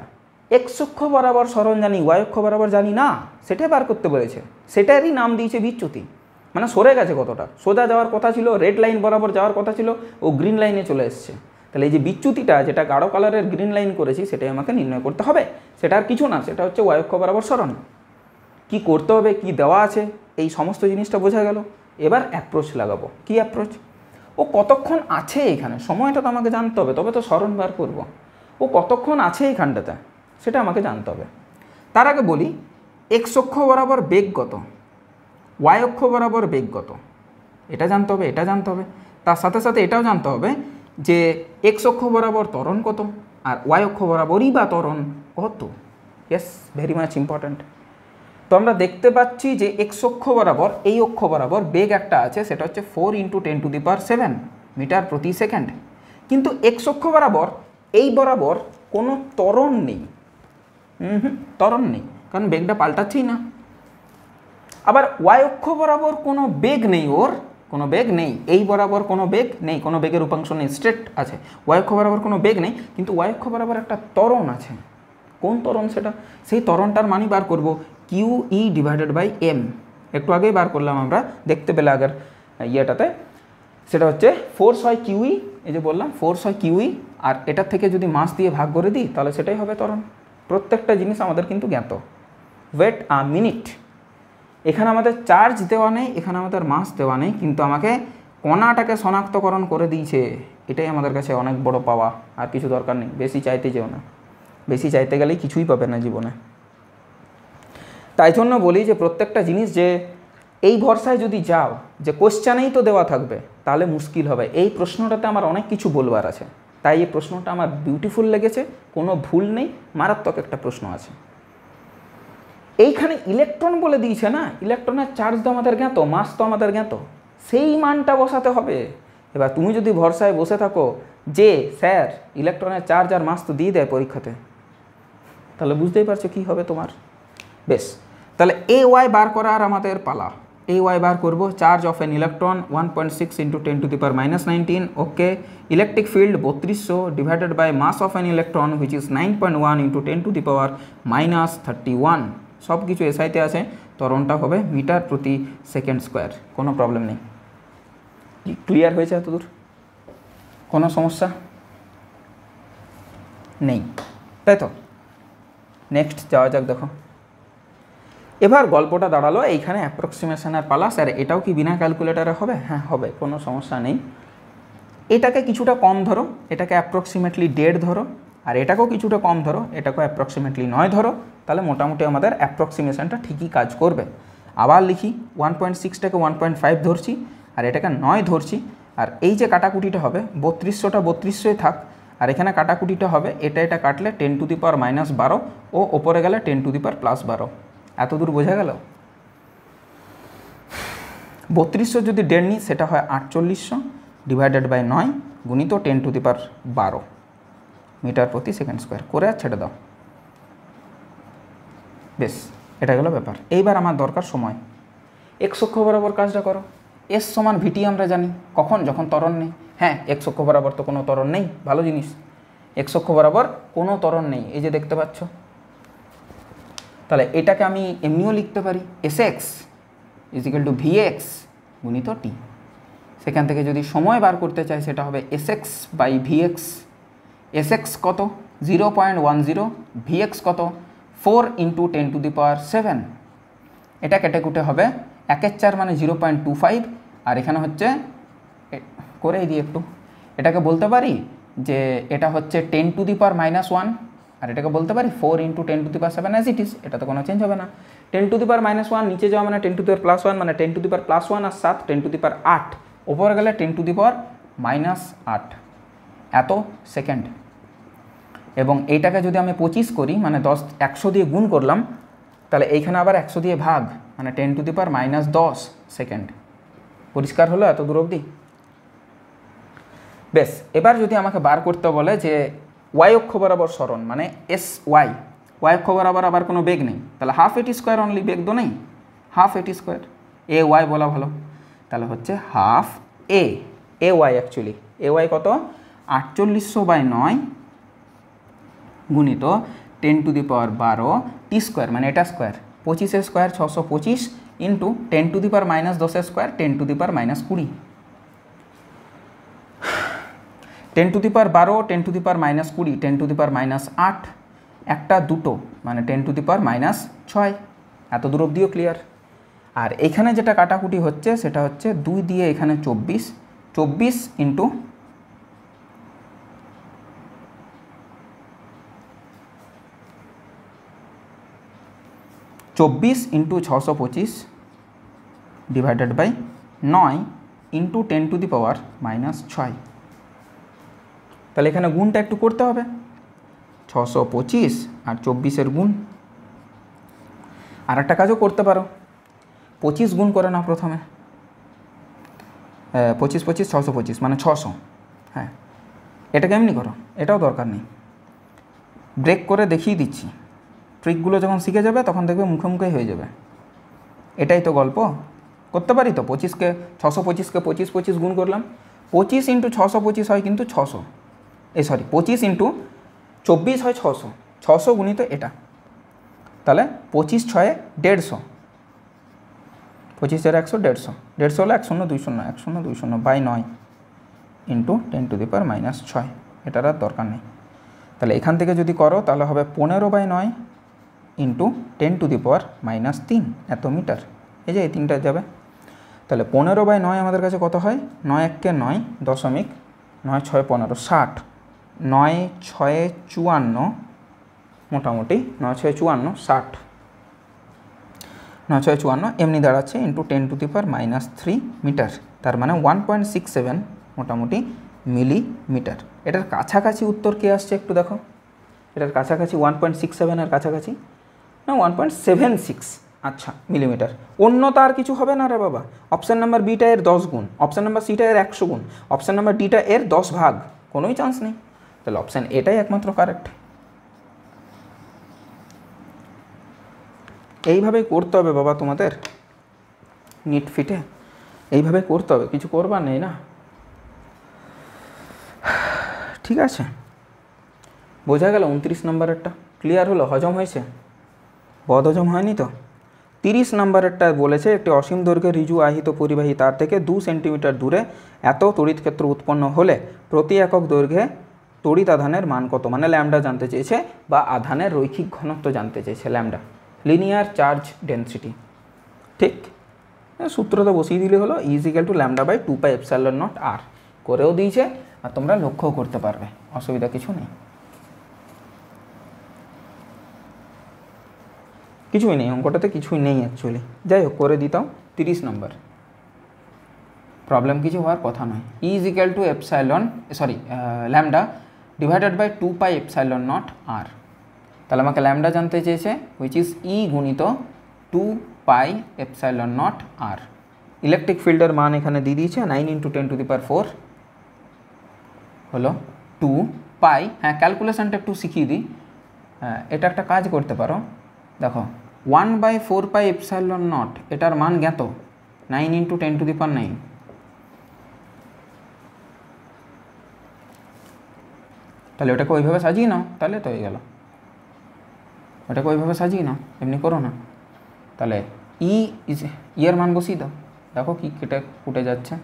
এক্স অক্ষ বরাবর সরণ জানি, ওয়াই অক্ষ বরাবর জানি না, সেটাই বার করতে বলেছে। সেটারই নাম দিয়েছে বিচ্যুতি। মানে সরে গেছে কতটা, সোজা যাওয়ার কথা ছিল, রেড লাইন বরাবর যাওয়ার কথা ছিল, ও গ্রিন লাইনে চলে এসছে। তাহলে এই যে বিচ্যুতিটা, যেটা গাঢ় কালারের গ্রিন লাইন করেছি, সেটাই আমাকে নির্ণয় করতে হবে। সেটা আর কিছু না, সেটা হচ্ছে ওয়াই অক্ষ বরাবর সরণ। কী করতে হবে, কি দেওয়া আছে, এই সমস্ত জিনিসটা বোঝা গেল। এবার অ্যাপ্রোচ লাগাবো। কি অ্যাপ্রোচ? ও কতক্ষণ আছে এখানে, সময়টা তো আমাকে জানতে হবে, তবে তো সরণ বার করব। ও কতক্ষণ আছে এইখানটাতে সেটা আমাকে জানতে হবে। তার আগে বলি এক্স অক্ষ বরাবর বেগ কত, ওয়াই অক্ষ বরাবর বেগ কত, এটা জানতে হবে, এটা জানতে হবে। তার সাথে সাথে এটাও জানতে হবে যে এক্স অক্ষ বরাবর ত্বরণ কত, আর ওয়াই অক্ষ বরাবরই বা ত্বরণ কত। Yes, very much important. তো আমরা দেখতে পাচ্ছি যে এক্স অক্ষ বরাবর, এই অক্ষ বরাবর বেগ একটা আছে, সেটা হচ্ছে 4 × 10⁷ মিটার প্রতি সেকেন্ড। কিন্তু এক্স অক্ষ বরাবর, এই বরাবর কোনো ত্বরণ নেই। ত্বরণ নেই, কারণ বেগটা পাল্টাচ্ছেই না। আবার ওয়াই অক্ষ বরাবর কোনো বেগ নেই, ওর কোনো বেগ নেই। এই বরাবর কোনো বেগ নেই, কোনো বেগের উপাংশ নেই, স্ট্রেট আছে। ওয়াই অক্ষ বরাবর কোনো বেগ নেই, কিন্তু ওয়াই অক্ষ বরাবর একটা ত্বরণ আছে। কোন ত্বরণ সেটা? সেই ত্বরণটার মানই বার করব, QE/m। একটু আগেই বার করলাম আমরা, দেখতে পেলে আগের ইয়েটাতে। সেটা হচ্ছে ফোর্স হয় QE, এই যে বললাম ফোর্স হয় QE, আর এটার থেকে যদি মাস দিয়ে ভাগ করে দিই তাহলে সেটাই হবে ত্বরণ। প্রত্যেকটা জিনিস আমাদের কিন্তু জ্ঞাত। ওয়েট আ মিনিট, এখানে আমাদের চার্জ দেওয়া নেই, এখানে আমাদের মাস দেওয়া নেই, কিন্তু আমাকে কণাটাকে শনাক্তকরণ করে দিয়েছে। এটাই আমাদের কাছে অনেক বড় পাওয়া, আর কিছু দরকার নেই। বেশি চাইতে যেও না, বেশি চাইতে গেলেই কিছুই পাবে না জীবনে। তাই জন্য বলি যে প্রত্যেকটা জিনিস যে এই ভরসায় যদি যাও যে কোশ্চেনেই তো দেওয়া থাকবে, তাহলে মুশকিল হবে। এই প্রশ্নটাতে আমার অনেক কিছু বলবার আছে, তাই এই প্রশ্নটা আমার বিউটিফুল লেগেছে, কোনো ভুল নেই, মারাত্মক একটা প্রশ্ন আছে। এইখানে ইলেকট্রন বলে দিয়েছে না, ইলেকট্রনের চার্জ তো আমাদের জ্ঞাত, মাস তো আমাদের জ্ঞাত, সেই মানটা বসাতে হবে। এবার তুমি যদি ভরসায় বসে থাকো যে স্যার ইলেকট্রনের চার্জ আর মাস তো দিয়ে দেয় পরীক্ষাতে, তাহলে বুঝতেই পারছো কী হবে তোমার। বেশ, তাহলে AY বার করার আমাদের পালা। AY বার করব, charge of an electron 1.6 × 10⁻19। Okay, electric field 3200 divided by mass of an electron which is 9.1 × 10⁻31। সব কিছু এসআইতে আছে, ত্বরণটা হবে মিটার প্রতি সেকেন্ড স্কোয়ার। কোনো প্রবলেম নেই। ক্লিয়ার হয়েছে এতদূর? কোনো সমস্যা নেই? তাই তো। নেক্সট যাওয়া যাক। দেখো এবার গল্পটা দাঁড়ালো এইখানে অ্যাপ্রক্সিমেশনের পালা। স্যার এটাও কি বিনা ক্যালকুলেটারে হবে? হ্যাঁ হবে, কোনো সমস্যা নেই। এটাকে কিছুটা কম ধরো, এটাকে অ্যাপ্রক্সিমেটলি 1.5 ধরো, আর এটাকেও কিছুটা কম ধরো, এটাকেও অ্যাপ্রক্সিমেটলি 9 ধরো, তাহলে মোটামুটি আমাদের অ্যাপ্রক্সিমেশনটা ঠিকই কাজ করবে। আবার লিখি 1.6টাকে 1.5 ধরছি আর এটাকে 9 ধরছি, আর এই যে কাটাকুটিটা হবে 3200টা 3200ই থাক, আর এখানে কাটাকুটিটা হবে এটা কাটলে 10⁻⁻12 ও ওপরে গেলে 10⁻+12। এত দূর বোঝা গেল? 3200 যদি 1.5 নিই সেটা হয় 4800 ডিভাইডেড বাই 9 গুণিত 10⁻12 মিটার প্রতি সেকেন্ড স্কোয়ার করে আর ছেড়ে দাও। বেশ, এটা গেল ব্যাপার। এইবার আমার দরকার সময়। এক্স অক্ষ বরাবর কাজটা করো। এস সমান ভিটি আমরা জানি, কখন? যখন ত্বরণ নেই। হ্যাঁ, এক্স অক্ষ বরাবর তো কোনো ত্বরণ নেই, ভালো জিনিস। এক্স অক্ষ বরাবর কোনো ত্বরণ নেই, এই যে দেখতে পাচ্ছ। তাহলে এটাকে আমি এমনিও লিখতে পারি S x is equal to V x গুণিত টি। সেখান থেকে যদি সময় বার করতে চাই সেটা হবে s x by v x. S x কত? 0.10, ভি এক্স কত? 4 × 10⁻7। এটা কেটে কুটে হবে 1/4 মানে 0.25, আর এখানে হচ্ছে করে দিই একটু, এটাকে বলতে পারি যে এটা হচ্ছে 10⁻⁻1, আর এটাকে বলতে পারি 4 × 10⁻7 অ্যাজ ইট ইজ। এটা তো কোনো চেঞ্জ হবে না। 10⁻⁻1 নিচে যাওয়া মানে 10⁻+1 মানে 10⁻+1 আর 7 10⁸, ওপরে গেলে 10⁻−8 এত সেকেন্ড। এবং এইটাকে যদি আমি 25 করি মানে 100 দিয়ে গুণ করলাম, তাহলে এইখানে আবার 100 দিয়ে ভাগ মানে 10⁻−10 সেকেন্ড। পরিষ্কার হলো এত দূর অবধি? বেশ, এবার যদি আমাকে বার করতে বলে যে ওয়াই অক্ষ বরাবর সরণ মানে এস ওয়াই অক্ষ বরাবর আবার কোনো বেগ নেই, তাহলে হাফ এটি স্কোয়ার অনলি, বেগ তো নেই, half a t square, A Y বলা ভালো। তাহলে হচ্ছে half A Y, actually A Y কত? 4800/9 গুণিত 10⁻12 টি স্কোয়ার মানে এটা স্কোয়ার, 25 স্কোয়ার 625 ইন্টু 10⁻−10 স্কোয়ার 10⁻−20, 10⁻12 10⁻−20 10⁻−8, একটা দুটো মানে 10⁻−6। এত দূর অবধিও ক্লিয়ার। আর এখানে যেটা কাটাকুটি হচ্ছে সেটা হচ্ছে 2 দিয়ে এখানে 24 ইন্টু 625 ডিভাইডেড বাই 9 ইন্টু 10⁻⁻6। তাহলে এখানে গুণটা একটু করতে হবে, 625 আর 24-এর গুণ। আর একটা কাজও করতে পারো, 25 গুণ করে নাও প্রথমে, 25 25 625 মানে 600। হ্যাঁ, এটাকে এমনি করো, এটাও দরকার নেই, ব্রেক করে দেখিয়ে দিচ্ছি। ট্রিকগুলো যখন শিখে যাবে তখন দেখবে মুখে মুখেই হয়ে যাবে। এটাই তো গল্প, করতে পারি তো। 25কে 625কে 25 25 গুণ করলাম, 25 × 625 হয় কিন্তু 600, 25 × 24 হয় 600, 600 গুণিত এটা। তাহলে 25 6 150, 25 100 150, 150 হলো 1020 ইন্টু 10⁻⁻6। এটার আর দরকার নেই। তাহলে এখান থেকে যদি করো তাহলে হবে 15/9 ইন্টু 10⁻³ এত মিটার। এই যে এই 3টা যাবে, তাহলে 15/9 আমাদের কাছে কত হয়? 9 × 9 দশমিক 9 6 15 60, 9 6 54, মোটামুটি 9 6 54 60, 9 6 54 এমনি দাঁড়াচ্ছে ইন্টু 10⁻³ মিটার। তার মানে 1.67 মোটামুটি মিলিমিটার। এটার কাছাকাছি উত্তর কে আসছে একটু দেখো, এটার কাছাকাছি 1.67-এর কাছাকাছি না 1.76, আচ্ছা মিলিমিটার। অন্য তো আর কিছু হবে না রে বাবা। অপশান নাম্বার বিটা এর 10 গুণ, অপশান নাম্বার সিটা এর 100 গুণ, অপশান নাম্বার ডিটা এর 10 ভাগ, কোনোই চান্স নেই। তাহলে অপশান এটাই একমাত্র কারেক্ট। এইভাবেই করতে হবে বাবা তোমাদের নিট ফিটে, এইভাবে করতে হবে, কিছু করবার নেই না। ঠিক আছে, বোঝা গেল 29 নম্বরেরটা ক্লিয়ার হলো? হজম হয়েছে? বদ হজম হয়নি তো? 30 নম্বরেরটা বলেছে একটি অসীম দৈর্ঘ্যের ঋজু আহিত পরিবাহী তার থেকে 2 সেন্টিমিটার দূরে এত তড়িৎ ক্ষেত্র উৎপন্ন হলে প্রতি একক দৈর্ঘ্যে তড়িৎ আধানের মান কত, মানে ল্যামডা জানতে চেয়েছে বা আধানের রৈখিক ঘনত্ব জানতে চেয়েছে, ল্যামডা লিনিয়ার চার্জ ডেন্সিটি। ঠিক, সূত্রটা বসিয়ে দিলে হলো equal to lambda by 2 pi epsilon not R, করেও দিয়েছে আর তোমরা লক্ষ্যও করতে পারবে, অসুবিধা কিছু নেই, কিছুই নেই অঙ্কটাতে, কিছুই নেই অ্যাকচুয়ালি। যাই হোক করে দিতাম। 30 নম্বর, প্রবলেম কিছু হওয়ার কথা নয়। Equal to epsilon lambda divided by 2 pi epsilon not R. তাহলে আমাকে ল্যামডা জানতে চেয়েছে, হুইচ ইজ ই গুণিত 2 pi epsilon not R. Electric ফিল্ডের মান এখানে দিয়ে দিয়েছে 9 × 10⁴ হলো 2 পাই। হ্যাঁ, ক্যালকুলেশনটা একটু শিখিয়ে দিই। এটা একটা কাজ করতে পারো, দেখো 1/4 পাই এপসাইলন নট, এটার মান জ্ঞাত 9 × 10⁹। তাহলে ওটাকে ওইভাবে সাজিয়ে নাও, তাহলে তো হয়ে গেল। ওটাকে ওইভাবে সাজিয়ে নাও, এমনি করো না। তাহলে ইয়ের মান বসিয়ে দাও, দেখো কি কেটে কুটে যাচ্ছে।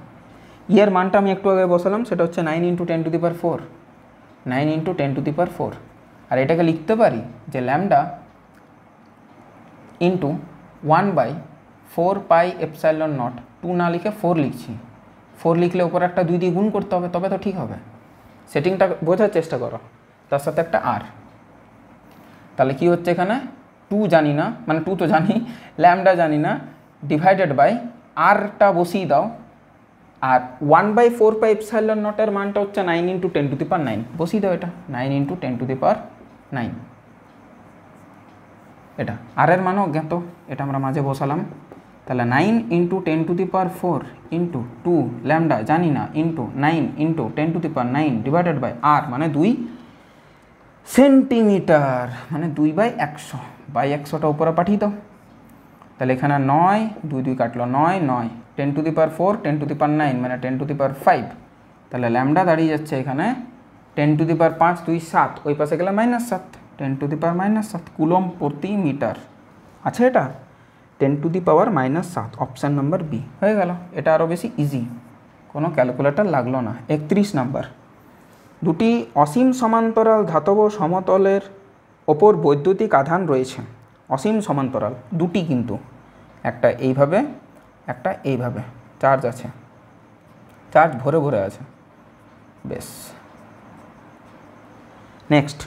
ইয়ের মানটা আমি একটু আগে বসালাম, সেটা হচ্ছে 9 × 10⁴, 9 × 10⁴। আর এটাকে লিখতে পারি যে lambda into 1/4 pi epsilon not, 2 না লিখে 4 লিখছি। 4 লিখলে ওপরে একটা 2 দিয়ে গুণ করতে হবে, তবে তো ঠিক হবে। সেটিংটা বোঝার চেষ্টা করো, তার সাথে একটা আর। তাহলে কি হচ্ছে এখানে, 2 জানি না, মানে 2 তো জানি, ল্যামডা জানি না, ডিভাইডেড বাই আরটা বসিয়ে দাও। আর 1/4 পাই এপসাইলন নটের মানটা হচ্ছে 9 × 10⁹, বসিয়ে দাও এটা 9 × 10⁹। এটা আর এর মানও জ্ঞাত, এটা আমরা মাঝে বসালাম। তাহলে 9 × 10⁴ ইন্টু 2 ল্যামডা জানি না ইন্টু 9 × 10⁹ ডিভাইডেড বাই আর, মানে 2 সেন্টিমিটার, মানে 2/100, বাই 100টা উপরে পাঠিয়ে দাও। তাহলে এখানে 9, 2 2 কাটলো 9, 9 10⁴ 10⁹, মানে 10⁵। তাহলে ল্যামডা দাঁড়িয়ে যাচ্ছে এখানে 10⁵, 2 7, ওই পাশে গেলে -7, 10⁻⁻7 কুলম প্রতি মিটার আছে। এটা 10⁻⁻7, অপশান নাম্বার বি হয়ে গেল। এটা আরও বেশি ইজি, কোনো ক্যালকুলেটর লাগলো না। 31 নাম্বার, দুটি অসীম সমান্তরাল ধাতব সমতলের ওপর বৈদ্যুতিক আধান রয়েছে। অসীম সমান্তরাল দুটি, কিন্তু একটা এইভাবে, একটা এইভাবে, চার্জ আছে, চার্জ ভরে ভরে আছে। বেশ, নেক্সট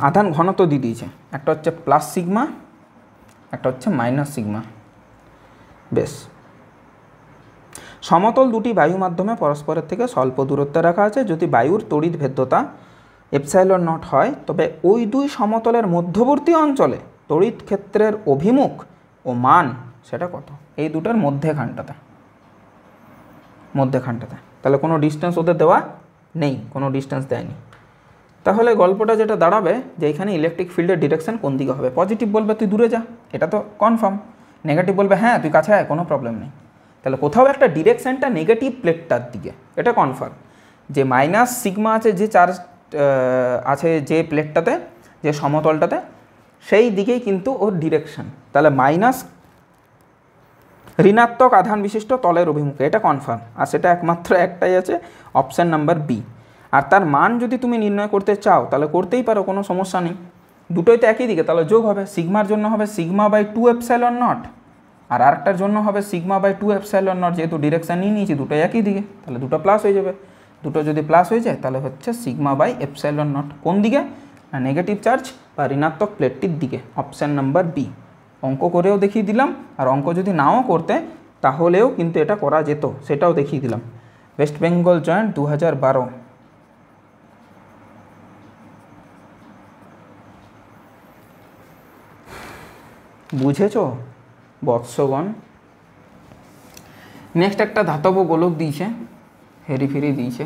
আধান ঘনত্ব দিয়ে দিয়েছে, একটা হচ্ছে প্লাস সিগমা, একটা হচ্ছে মাইনাস সিগমা। বেশ, সমতল দুটি বায়ু মাধ্যমে পরস্পরের থেকে স্বল্প দূরত্বে রাখা আছে। যদি বায়ুর তড়িৎ ভেদ্যতা এপসাইলন নট হয়, তবে ওই দুই সমতলের মধ্যবর্তী অঞ্চলে তড়িৎ ক্ষেত্রের অভিমুখ ও মান সেটা কত, এই দুটোর মধ্যেখানটাতে। তাহলে কোনো ডিস্টেন্স ওদের দেওয়া নেই, কোনো ডিস্টেন্স দেয়নি। তাহলে গল্পটা যেটা দাঁড়াবে যে এখানে ইলেকট্রিক ফিল্ডের ডিরেকশন কোন দিকে হবে। পজিটিভ বলবে তুই দূরে যা, এটা তো কনফার্ম। নেগেটিভ বলবে হ্যাঁ তুই কাছে আয়, কোনো প্রবলেম নেই। তাহলে কোথাও একটা ডিরেকশানটা নেগেটিভ প্লেটটার দিকে, এটা কনফার্ম। যে মাইনাস সিগমা আছে, যে চার্জ আছে যে প্লেটটাতে, যে সমতলটাতে, সেই দিকেই কিন্তু ওর ডিরেকশন। তাহলে মাইনাস ঋণাত্মক আধান বিশিষ্ট তলের অভিমুখে, এটা কনফার্ম। আর সেটা একমাত্র একটাই আছে, অপশান নাম্বার বি। আর তার মান যদি তুমি নির্ণয় করতে চাও তাহলে করতেই পারো, কোনো সমস্যা নেই। দুটোই তো একই দিকে, তাহলে যোগ হবে। সিগমার জন্য হবে σ/2 এপসাইলন নট, আর আরেকটার জন্য হবে σ/2 এপসাইলন নট। যেহেতু ডিরেকশান নিয়ে নিয়েছি, দুটোই একই দিকে, তাহলে দুটো প্লাস হয়ে যাবে। দুটো যদি প্লাস হয়ে যায় তাহলে হচ্ছে σ/এপসাইলন নট। কোন দিকে? না, নেগেটিভ চার্জ বা ঋণাত্মক প্লেটটির দিকে, অপশান নাম্বার বি। অঙ্ক করেও দেখিয়ে দিলাম, আর অঙ্ক যদি নাও করতে তাহলেও কিন্তু এটা করা যেত, সেটাও দেখিয়ে দিলাম। West Bengal joint 2012। বুঝেছ বৎসগণ? নেক্সট একটা ধাতব গোলক দিয়েছে, হেরি ফেরি দিয়েছে।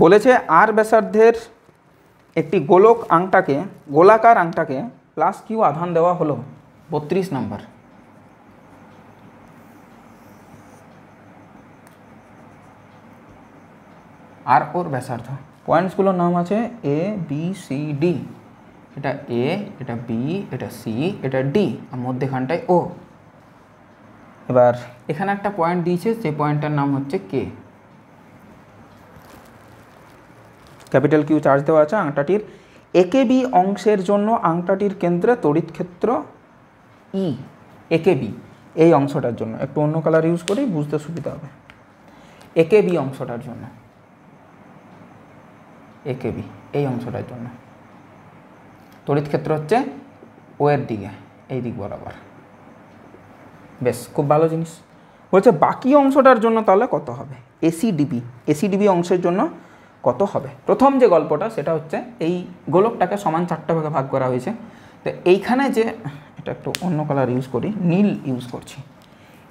বলেছে আর ব্যাসার্ধের একটি গোলাকার আংটাকে প্লাস কিউ আধান দেওয়া হলো। 32 নম্বর। আর ওর ব্যাসার্ধ, পয়েন্টসগুলোর নাম আছে এ বি সি ডি। এটা এ, এটা বি, এটা সি, এটা ডি, আর মধ্যেখানটায় ও। এবার এখানে একটা পয়েন্ট দিয়েছে, যে পয়েন্টটার নাম হচ্ছে কে। ক্যাপিটাল কিউ চার্জ দেওয়া আছে আংটাটির একে বি অংশের জন্য আংটাটির কেন্দ্রে তড়িৎ ক্ষেত্র ই, একে বি এই অংশটার জন্য। একটু অন্য কালার ইউজ করি, বুঝতে সুবিধা হবে। একে বি অংশটার জন্য, একে বি এই অংশটার জন্য তড়িৎ ক্ষেত্র হচ্ছে ও এর দিকে, এই দিক বরাবর। বেশ, খুব ভালো জিনিস। বলছে বাকি অংশটার জন্য তাহলে কত হবে, এসিডিবি, এসিডিবি অংশের জন্য কত হবে। প্রথম যে গল্পটা সেটা হচ্ছে এই গোলকটাকে সমান 4টে ভাগে ভাগ করা হয়েছে। তো এইখানে যে, এটা একটু অন্য কালার ইউজ করি, নীল ইউজ করছি।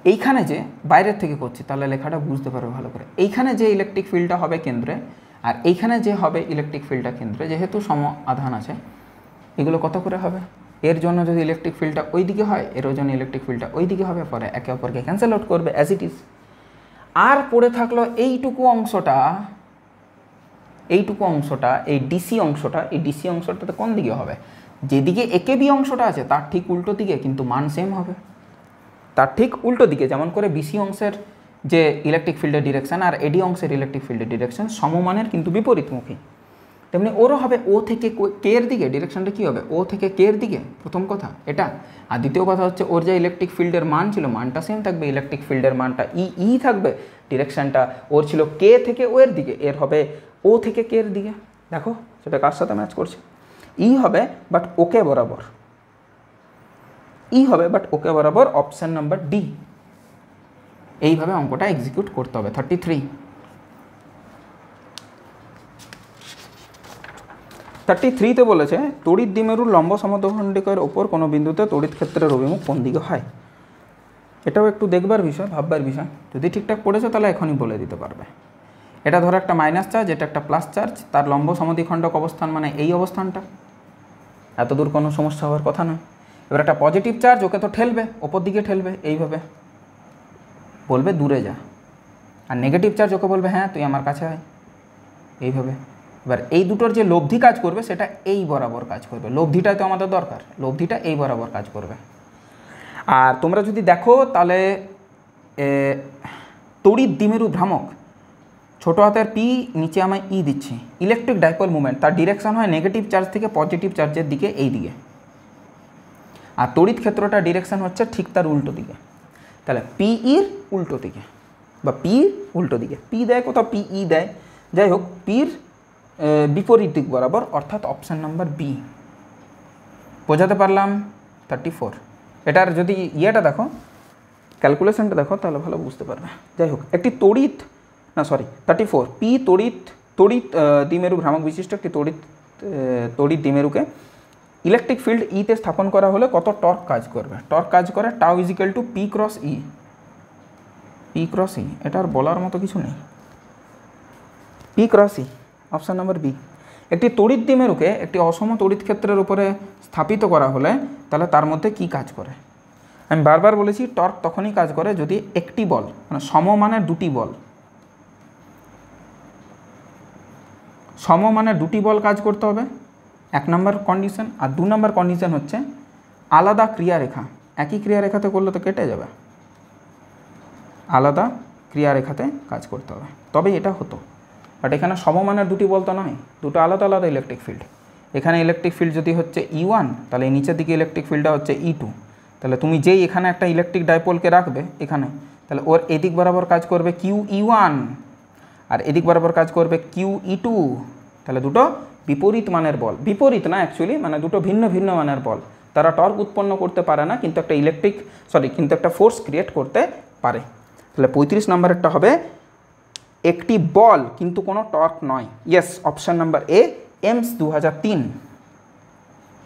এইখানে যে বাইরের থেকে করছি তাহলে লেখাটা বুঝতে পারবে ভালো করে। এইখানে যে ইলেকট্রিক ফিল্ডটা হবে কেন্দ্রে, আর এইখানে যে হবে ইলেকট্রিক ফিল্ডটা কেন্দ্রে, যেহেতু সম আধান আছে, এগুলো কত করে হবে। এর জন্য যদি ইলেকট্রিক ফিল্ডটা ওই দিকে হয়, এর জন্য ইলেকট্রিক ফিল্ডটা ওই দিকে হবে, পরে একে অপরকে ক্যান্সেল আউট করবে অ্যাজ ইট ইজ। আর পড়ে থাকলো এইটুকু অংশটা, এইটুকু অংশটা, এই ডিসি অংশটা, এই ডিসি অংশটাতে কোন দিকে হবে, যেদিকে একে বি অংশটা আছে তার ঠিক উল্টো দিকে, কিন্তু মান সেম হবে। তার ঠিক উল্টো দিকে, যেমন করে বিসি অংশের যে ইলেকট্রিক ফিল্ডের ডিরেকশান আর এডি অংশের ইলেকট্রিক ফিল্ডের ডিরেকশান সমমানের কিন্তু বিপরীতমুখী, তেমনি ওরও হবে ও থেকে কে এর দিকে, ডিরেকশানটা কী হবে, ও থেকে কে এর দিকে, প্রথম কথা এটা। আর দ্বিতীয় কথা হচ্ছে ওর যে ইলেকট্রিক ফিল্ডের মান ছিল, মানটা সেম থাকবে, ইলেকট্রিক ফিল্ডের মানটা ই থাকবে। ডিরেকশানটা ওর ছিল কে থেকে ও এর দিকে, এর হবে ও থেকে কে এর দিকে। দেখো সেটা কার সাথে ম্যাচ করছে, ই হবে বাট ওকে বরাবর, ই হবে বাট ওকে বরাবর, অপশান নাম্বার ডি। এইভাবে অঙ্কটা এক্সিকিউট করতে হবে। 33তে বলেছে তড়িৎ দ্বিমেরুর লম্ব সমদ্বিখণ্ডকের ওপর কোনো বিন্দুতে তড়িৎ ক্ষেত্রের অভিমুখ কোন দিকে হয়। এটাও একটু দেখবার বিষয়, ভাববার বিষয়। যদি ঠিকঠাক পড়েছে তাহলে এখনই বলে দিতে পারবে। এটা ধরো একটা মাইনাস চার্জ, এটা একটা প্লাস চার্জ, তার লম্ব সমদ্বিখণ্ডক অবস্থান মানে এই অবস্থানটা, এত দূর কোনো সমস্যা হওয়ার কথা নয়। এবার একটা পজিটিভ চার্জ, ওকে তো ঠেলবে, ওপর দিকে ঠেলবে, এইভাবে বলবে দূরে যা। আর নেগেটিভ চার্জ ওকে বলবে হ্যাঁ তুই আমার কাছে আয়, এইভাবে। এবার এই দুটোর যে লব্ধি কাজ করবে সেটা এই বরাবর কাজ করবে, লব্ধিটাই তো আমাদের দরকার, লব্ধিটা এই বরাবর কাজ করবে। আর তোমরা যদি দেখো তাহলে তড়িৎ দ্বিমেরু ভ্রামক, ছোটো হাতের পি, নিচে আমি ই দিচ্ছি, ইলেকট্রিক ডাইপোল মুভমেন্ট, তার ডিরেকশন হয় নেগেটিভ চার্জ থেকে পজিটিভ চার্জের দিকে, এই দিকে। আর তড়িৎ ক্ষেত্রটা ডিরেকশন হচ্ছে ঠিক তার উল্টো দিকে। তাহলে পি ইর উল্টো দিকে বা পির উল্টো দিকে, পি দেয় কোথাও, পি ই দেয়, যাই হোক পির বিপরীত দিক বরাবর, অর্থাৎ অপশান নাম্বার বি। বোঝাতে পারলাম? 34। এটার যদি ইয়েটা দেখো, ক্যালকুলেশনটা দেখো, তাহলে ভালো বুঝতে পারবে। যাই হোক, একটি তড়িৎ, না সরি 34, পি তড়িৎ দ্বিমেরু ভ্রামক বিশিষ্ট একটি তড়িৎ দ্বিমেরুকে ইলেকট্রিক ফিল্ড ইতে স্থাপন করা হলে কত টর্ক কাজ করবে। টর্ক কাজ করে tau equal to P cross E. P cross E, এটা আর বলার মতো কিছু নেই, P cross E, option number B. একটি তড়িৎ দ্বিমেরুকে একটি অসম তড়িৎ ক্ষেত্রের উপরে স্থাপিত করা হলে তাহলে তার মধ্যে কি কাজ করে। আমি বারবার বলেছি টর্ক তখনই কাজ করে যদি একটি বল, মানে সমমানের দুটি বল, সমমানের দুটি বল কাজ করতে হবে, 1 নম্বর কন্ডিশন। আর 2 নম্বর কন্ডিশন হচ্ছে আলাদা ক্রিয়ারেখা, একই ক্রিয়ারেখাতে করলে তো কেটে যাবে, আলাদা ক্রিয়ারেখাতে কাজ করতে হবে, তবেই এটা হতো। বাট এখানে সমমানের দুটি বল তো নয়, দুটো আলাদা আলাদা ইলেকট্রিক ফিল্ড। এখানে ইলেকট্রিক ফিল্ড যদি হচ্ছে E1, তাহলে এই নিচের দিকে ইলেকট্রিক ফিল্ডটা হচ্ছে E2। তাহলে তুমি যেই এখানে একটা ইলেকট্রিক ডাইপোলকে রাখবে এখানে, তাহলে ওর এদিক বরাবর কাজ করবে QE1 আর এদিক বরাবর কাজ করবে QE2। তাহলে দুটো বিপরীত মানের বল, বিপরীত না অ্যাকচুয়ালি, মানে দুটো ভিন্ন ভিন্ন মানের বল, তারা টর্ক উৎপন্ন করতে পারে না, কিন্তু একটা কিন্তু একটা ফোর্স ক্রিয়েট করতে পারে। তাহলে 35 নম্বরেরটা হবে একটি বল কিন্তু কোনো টর্ক নয়। Yes, option number A, AIIMS 2003।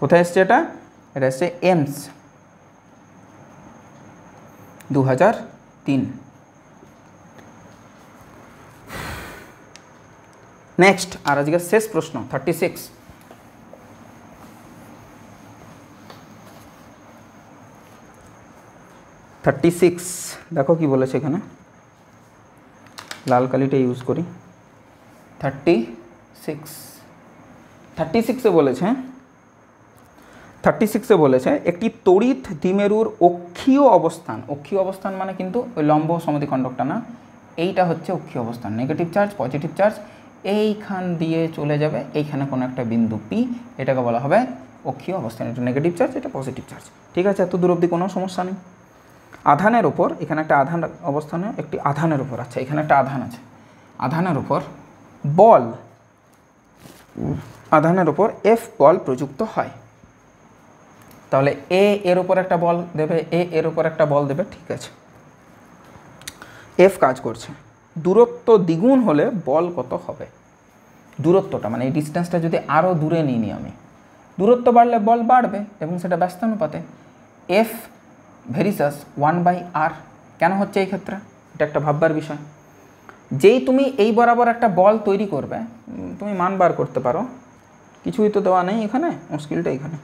কোথায় এসছে এটা? এটা এসছে এমস 2003। নেক্সট, আর আজকের শেষ প্রশ্ন 36। দেখো কি বলেছে এখানে, লাল কালিটা ইউজ করি। 36 বলেছে 36-এ বলেছে একটি তড়িৎ দ্বিমেরুর অক্ষীয় অবস্থান মানে কিন্তু ওই লম্ব সমদ্বিখণ্ডকটা না, এইটা হচ্ছে অক্ষীয় অবস্থান, নেগেটিভ চার্জ পজিটিভ চার্জ এইখান দিয়ে চলে যাবে এইখানে কোনো একটা বিন্দু পি, এটাকে বলা হবে অক্ষীয় অবস্থান। এটা নেগেটিভ চার্জ, এটা পজিটিভ চার্জ। ঠিক আছে, এত দূর অবধি কোনো সমস্যা নেই। আধানের ওপর, এখানে একটা আধান অবস্থানে একটি আধানের ওপর, আচ্ছা এখানে একটা আধান আছে, আধানের ওপর বল, আধানের ওপর এফ বল প্রযুক্ত হয়। তাহলে এ এর ওপর একটা বল দেবে, এ এর ওপর একটা বল দেবে, ঠিক আছে। এফ কাজ করছে, দূরত্ব দ্বিগুণ হলে বল কত হবে? দূরত্বটা মানে এই ডিস্টেন্সটা যদি আরও দূরে নিই আমি, দূরত্ব বাড়লে বল বাড়বে এবং সেটা ব্যস্তানুপাতে। এফ ভেরিসাস 1/r কেন হচ্ছে এই ক্ষেত্রে? এটা একটা ভাববার বিষয়। যেই তুমি এই বরাবর একটা বল তৈরি করবে, তুমি মান বার করতে পারো, কিছুই তো দেওয়া নেই এখানে, মুশকিলটা এখানে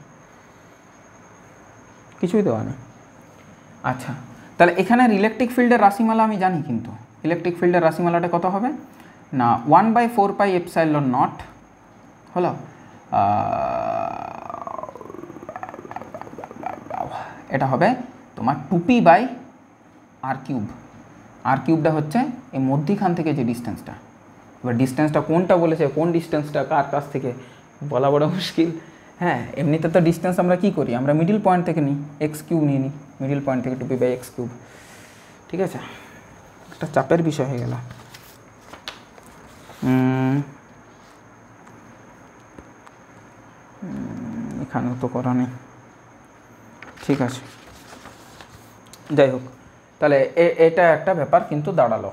কিছুই দেওয়া নেই। আচ্ছা, তাহলে এখানের ইলেকট্রিক ফিল্ডের রাশিমালা আমি জানি, কিন্তু ইলেকট্রিক ফিল্ডের রাশিমালাটা কত হবে না 1/4πε0 হলো, এটা হবে তোমার 2p/r³। r³ হচ্ছে এই মধ্যিখান থেকে যে ডিস্টেন্সটা, এবার ডিস্টেন্সটা কোনটা বলেছে, কোন ডিস্টেন্সটা কার কাছ থেকে বলা বড় মুশকিল। হ্যাঁ, এমনিতে তো ডিস্টেন্স আমরা কী করি, আমরা মিডিল পয়েন্ট থেকে নিই, x³ নিয়ে নিই, মিডিল পয়েন্ট থেকে 2p/x³। ঠিক আছে, একটা চাপের বিষয় হয়ে গেল। এখানেও তো করা নেই, ঠিক আছে, যাই হোক। তাহলে এটা একটা ব্যাপার কিন্তু দাঁড়ালো।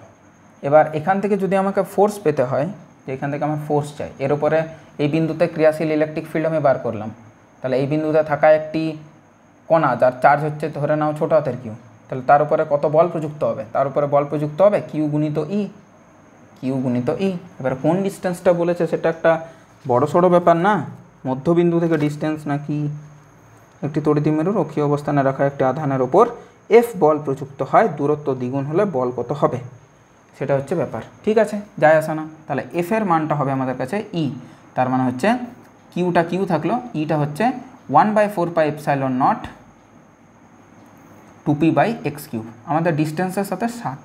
এবার এখান থেকে যদি আমাকে ফোর্স পেতে হয়, যে এখান থেকে আমার ফোর্স চাই, এর উপরে এই বিন্দুতে ক্রিয়াশীল ইলেকট্রিক ফিল্ড আমি বার করলাম, তাহলে এই বিন্দুতে থাকা একটি কণা যার চার্জ হচ্ছে ধরে নাও ছোটো হাতের কিউ, তাহলে তার উপরে কত বল প্রযুক্ত হবে? তার উপরে বল প্রযুক্ত হবে কিউ গুণিত ই। এবার কোন ডিস্টেন্সটা বলেছে সেটা একটা বড় সড়ো ব্যাপার না, মধ্যবিন্দু থেকে ডিস্টেন্স নাকি একটি তড়িৎদ্বিমেরুর অক্ষীয় অবস্থানে রাখা একটি আধানের ওপর এফ বল প্রযুক্ত হয়, দূরত্ব দ্বিগুণ হলে বল কত হবে, সেটা হচ্ছে ব্যাপার। ঠিক আছে, যায় আসে না। তাহলে এফ এর মানটা হবে আমাদের কাছে ই, তার মানে হচ্ছে কিউটা কিউ থাকলো, ইটা হচ্ছে 1/4πε0 2p/x³। আমাদের ডিস্টেন্সের সাথে 7,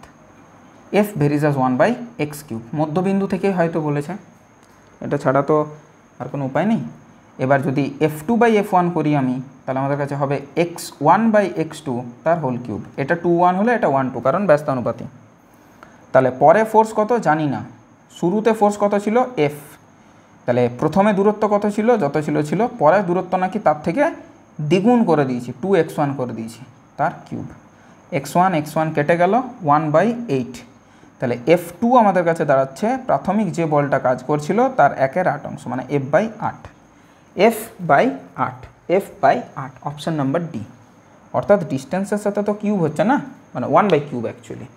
এফ ভেরিসাস 1/x³, মধ্যবিন্দু থেকেই হয়তো বলেছে, এটা ছাড়া তো আর কোনো উপায় নেই। এবার যদি f2/f1 করি আমি, তাহলে আমাদের কাছে হবে x1/x2 তার হোল কিউব। এটা 2 1 হলে এটা 1 2, কারণ ব্যস্তানুপাতি। তাহলে পরে ফোর্স কত জানি না, শুরুতে ফোর্স কত ছিল এফ, তাহলে প্রথমে দূরত্ব কত ছিল, যত ছিল, পরে দূরত্ব নাকি তার থেকে দ্বিগুণ করে দিয়েছি, 2x1 করে দিয়েছি তার কিউব। x1 কেটে গেল 1/8, তাহলে F2 আমাদের কাছে দাঁড়াচ্ছে প্রাথমিক যে বলটা কাজ করছিল তার 1/8 অংশ, মানে F/8 অপশান নাম্বার ডি। অর্থাৎ ডিস্টেন্সের সাথে তো কিউব হচ্ছে না, মানে 1/3 অ্যাকচুয়ালি,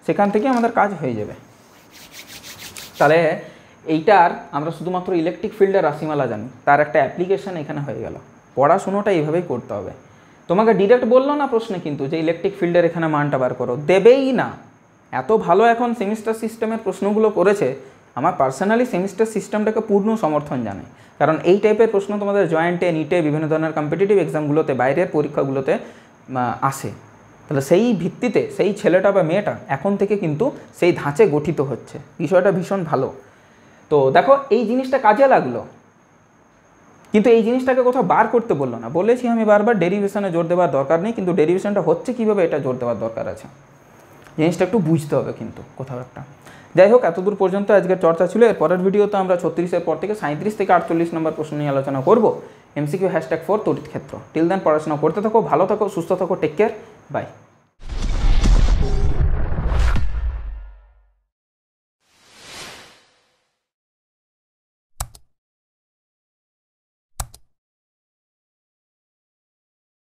সেখান থেকে আমাদের কাজ হয়ে যাবে। তাহলে এইটার আমরা শুধুমাত্র ইলেকট্রিক ফিল্ডের রাশিমালা জানি, তার একটা অ্যাপ্লিকেশন এখানে হয়ে গেল। পড়াশুনোটা এইভাবেই করতে হবে। তোমাকে ডিরেক্ট বললো না প্রশ্নে কিন্তু যে ইলেকট্রিক ফিল্ডের এখানে মানটা বার করো, দেবেই না। এত ভালো এখন সেমিস্টার সিস্টেমের প্রশ্নগুলো করেছে, আমার পার্সোনালি সেমিস্টার সিস্টেমটাকে পূর্ণ সমর্থন জানাই, কারণ এই টাইপের প্রশ্ন তোমাদের জয়েন্টে, নিটে, বিভিন্ন ধরনের কম্পিটিটিভ এক্সামগুলোতে, বাইরের পরীক্ষাগুলোতে আসে। তাহলে সেই ভিত্তিতে সেই ছেলেটা বা মেয়েটা এখন থেকে কিন্তু সেই ধাঁচে গঠিত হচ্ছে, বিষয়টা ভীষণ ভালো। তো দেখো এই জিনিসটা কাজে লাগলো, কিন্তু এই জিনিসটাকে কোথাও বার করতে বললো না। বলেছি আমি বারবার ডেরিভেশনে জোর দেওয়ার দরকার নেই, কিন্তু ডেরিভেশনটা হচ্ছে কীভাবে এটা জোর দেওয়ার দরকার আছে, জিনিসটা একটু বুঝতে হবে কিন্তু কোথাও একটা। যাই হোক, এতদূর পর্যন্ত আজকের চর্চা ছিল। এর পরের ভিডিওতে আমরা 36-এর পর থেকে 37 থেকে 48 নম্বর প্রশ্ন নিয়ে আলোচনা করব, MCQ #4 তড়িৎ ক্ষেত্র। টিল দেন পড়াশোনা করতে থাকো, ভালো থাকো, সুস্থ থাকো, টেক কেয়ার, বাই।